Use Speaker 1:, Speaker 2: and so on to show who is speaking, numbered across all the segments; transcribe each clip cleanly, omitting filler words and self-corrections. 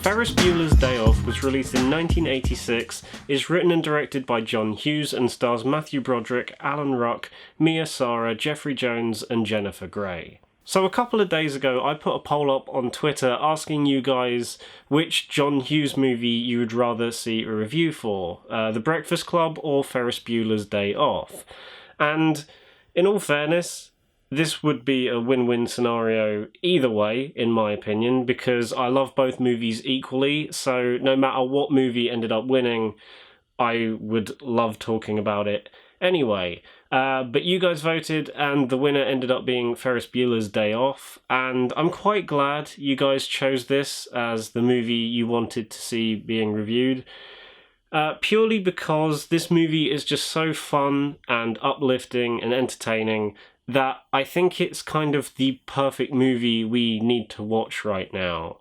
Speaker 1: Ferris Bueller's Day Off was released in 1986, is written and directed by John Hughes and stars Matthew Broderick, Alan Ruck, Mia Sara, Jeffrey Jones and Jennifer Grey. So a couple of days ago I put a poll up on Twitter asking you guys which John Hughes movie you would rather see a review for, The Breakfast Club or Ferris Bueller's Day Off. And in all fairness, this would be a win-win scenario either way, in my opinion, because I love both movies equally, so no matter what movie ended up winning, I would love talking about it anyway. But you guys voted, and the winner ended up being Ferris Bueller's Day Off, and I'm quite glad you guys chose this as the movie you wanted to see being reviewed. Purely because this movie is just so fun and uplifting and entertaining that I think it's kind of the perfect movie we need to watch right now.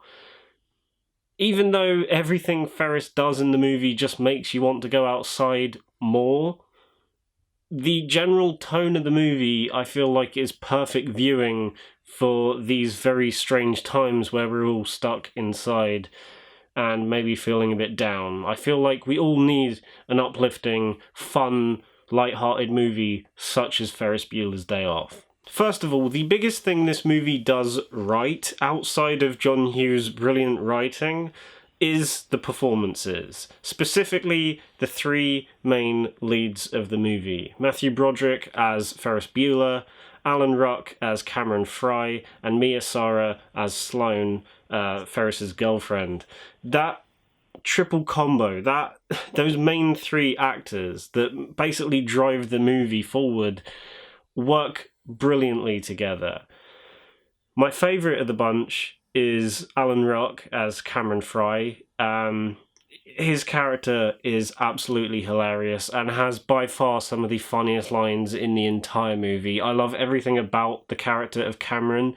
Speaker 1: Even though everything Ferris does in the movie just makes you want to go outside more, the general tone of the movie I feel like is perfect viewing for these very strange times where we're all stuck inside and maybe feeling a bit down. I feel like we all need an uplifting, fun, light-hearted movie such as Ferris Bueller's Day Off. First of all, the biggest thing this movie does right, outside of John Hughes' brilliant writing, is the performances. Specifically, the three main leads of the movie. Matthew Broderick as Ferris Bueller, Alan Ruck as Cameron Fry, and Mia Sara as Sloane, Ferris's girlfriend. That triple combo, those main three actors that basically drive the movie forward, work brilliantly together. My favourite of the bunch is Alan Ruck as Cameron Fry. His character is absolutely hilarious and has by far some of the funniest lines in the entire movie. I love everything about the character of Cameron,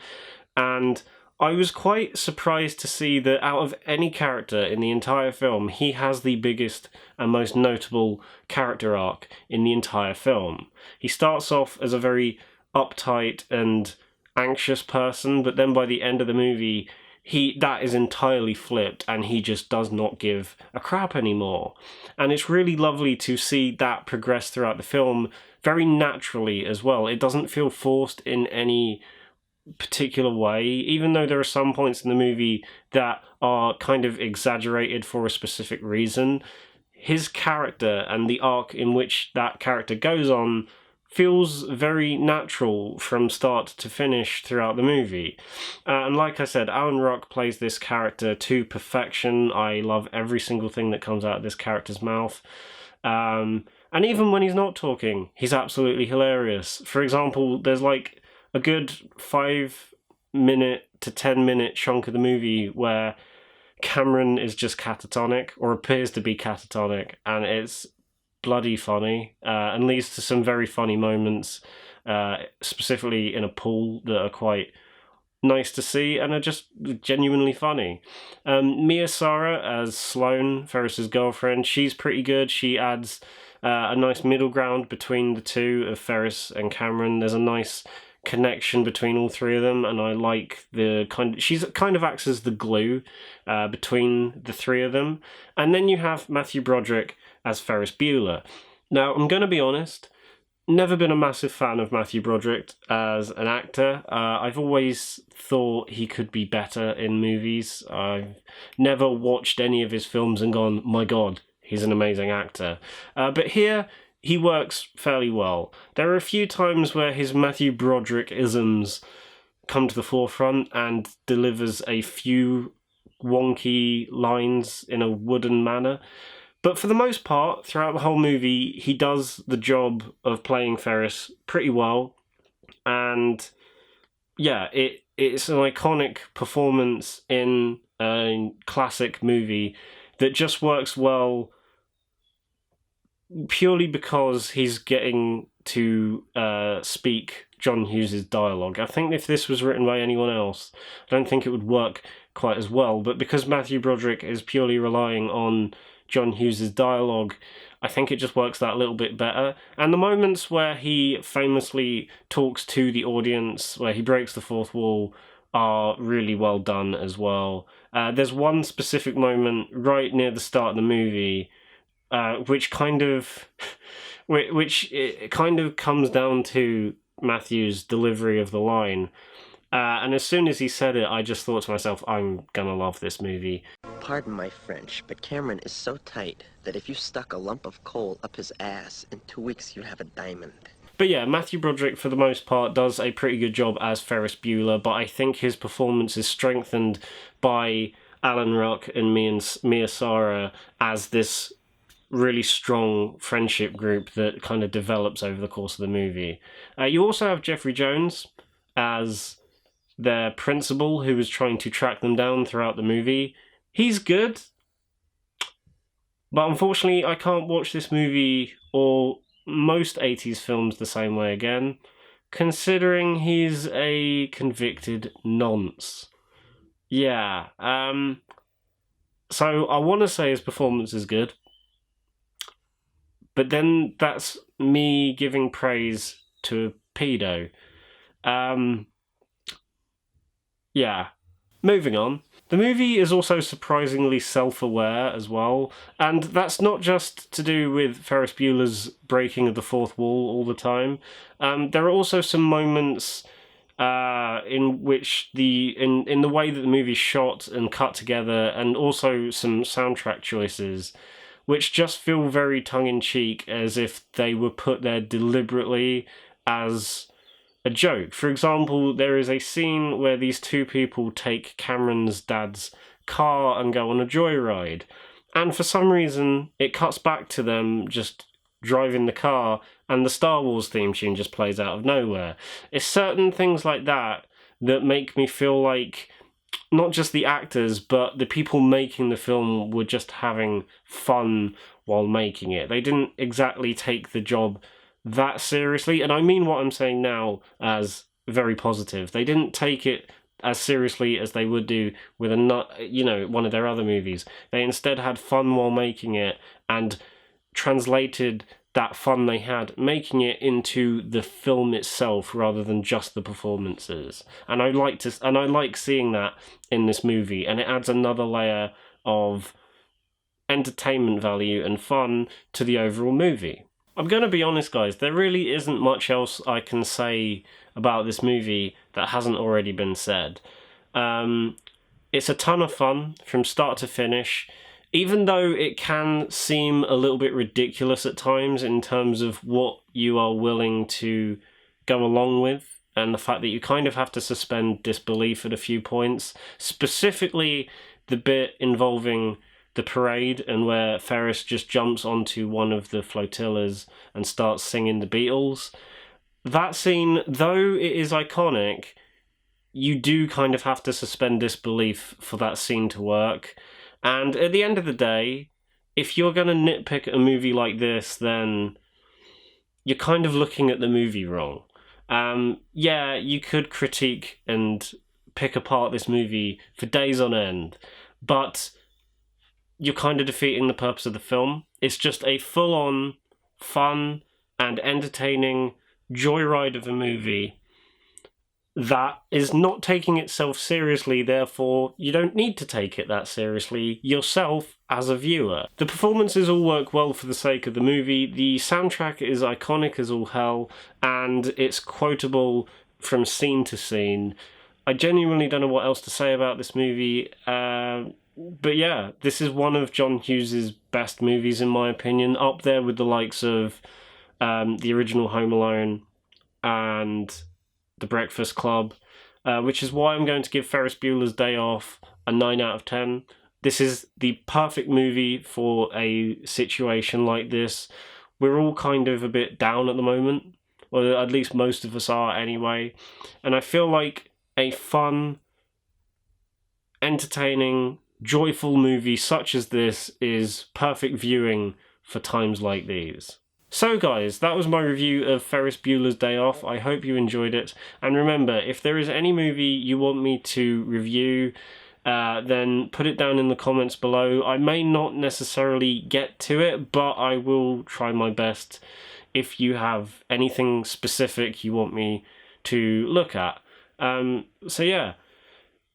Speaker 1: and I was quite surprised to see that out of any character in the entire film, he has the biggest and most notable character arc in the entire film. He starts off as a very uptight and anxious person, but then by the end of the movie, that is entirely flipped and he just does not give a crap anymore. And it's really lovely to see that progress throughout the film very naturally as well. It doesn't feel forced in any particular way, even though there are some points in the movie that are kind of exaggerated for a specific reason. His character and the arc in which that character goes on feels very natural from start to finish throughout the movie. And like I said, Alan Ruck plays this character to perfection. I love every single thing that comes out of this character's mouth. And even when he's not talking, he's absolutely hilarious. For example, there's like a good 5-minute to 10-minute chunk of the movie where Cameron is just catatonic, or appears to be catatonic, and it's bloody funny, and leads to some very funny moments, specifically in a pool, that are quite nice to see and are just genuinely funny. Mia Sara as Sloane, Ferris's girlfriend, she's pretty good. She adds a nice middle ground between the two of Ferris and Cameron. There's a nice connection between all three of them, and I like she's kind of acts as the glue between the three of them. And then you have Matthew Broderick as Ferris Bueller. Now, I'm going to be honest, never been a massive fan of Matthew Broderick as an actor. I've always thought he could be better in movies. I've never watched any of his films and gone, my god, he's an amazing actor. But here, he works fairly well. There are a few times where his Matthew Broderick-isms come to the forefront and delivers a few wonky lines in a wooden manner. But for the most part, throughout the whole movie, he does the job of playing Ferris pretty well. And yeah, it's an iconic performance in a classic movie that just works well purely because he's getting to speak John Hughes' dialogue. I think if this was written by anyone else, I don't think it would work quite as well. But because Matthew Broderick is purely relying on John Hughes' dialogue, I think it just works that little bit better. And the moments where he famously talks to the audience, where he breaks the fourth wall, are really well done as well. There's one specific moment right near the start of the movie, which kind of, which it kind of comes down to Matthew's delivery of the line. And as soon as he said it, I just thought to myself, I'm gonna love this movie.
Speaker 2: Pardon my French, but Cameron is so tight that if you stuck a lump of coal up his ass, in 2 weeks you'd have a diamond.
Speaker 1: But yeah, Matthew Broderick, for the most part, does a pretty good job as Ferris Bueller, but I think his performance is strengthened by Alan Ruck and Mia Sara as this really strong friendship group that kind of develops over the course of the movie. You also have Jeffrey Jones as their principal, who is trying to track them down throughout the movie. He's good, but unfortunately I can't watch this movie or most 80s films the same way again, considering he's a convicted nonce. Yeah, so I want to say his performance is good, but then that's me giving praise to a pedo. Yeah. Moving on. The movie is also surprisingly self-aware as well, and that's not just to do with Ferris Bueller's breaking of the fourth wall all the time. There are also some moments in which in the way that the movie's shot and cut together, and also some soundtrack choices, which just feel very tongue-in-cheek, as if they were put there deliberately as a joke. For example, there is a scene where these two people take Cameron's dad's car and go on a joyride, and for some reason it cuts back to them just driving the car, and the Star Wars theme tune just plays out of nowhere. It's certain things like that that make me feel like not just the actors, but the people making the film were just having fun while making it. They didn't exactly take the job that seriously, and I mean what I'm saying now as very positive. They didn't take it as seriously as they would do with one of their other movies. They instead had fun while making it, and translated that fun they had making it into the film itself rather than just the performances. And I like seeing that in this movie, and it adds another layer of entertainment value and fun to the overall movie. I'm going to be honest, guys, there really isn't much else I can say about this movie that hasn't already been said. It's a ton of fun from start to finish, even though it can seem a little bit ridiculous at times in terms of what you are willing to go along with, and the fact that you kind of have to suspend disbelief at a few points, specifically the bit involving the parade and where Ferris just jumps onto one of the flotillas and starts singing the Beatles. That scene, though it is iconic, you do kind of have to suspend disbelief for that scene to work. And at the end of the day, if you're going to nitpick a movie like this, then you're kind of looking at the movie wrong. Yeah, you could critique and pick apart this movie for days on end, but you're kind of defeating the purpose of the film. It's just a full-on, fun and entertaining joyride of a movie that is not taking itself seriously, therefore you don't need to take it that seriously yourself as a viewer. The performances all work well for the sake of the movie, the soundtrack is iconic as all hell, and it's quotable from scene to scene. I genuinely don't know what else to say about this movie, but yeah, this is one of John Hughes' best movies in my opinion, up there with the likes of the original Home Alone and The Breakfast Club, which is why I'm going to give Ferris Bueller's Day Off a 9 out of 10. This is the perfect movie for a situation like this. We're all kind of a bit down at the moment, or at least most of us are anyway, and I feel like a fun, entertaining, joyful movie such as this is perfect viewing for times like these. So guys, that was my review of Ferris Bueller's Day Off. I hope you enjoyed it. And remember, if there is any movie you want me to review, then put it down in the comments below. I may not necessarily get to it, but I will try my best if you have anything specific you want me to look at. So yeah,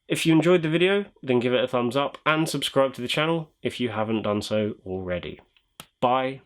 Speaker 1: If you enjoyed the video, then give it a thumbs up and subscribe to the channel if you haven't done so already. Bye.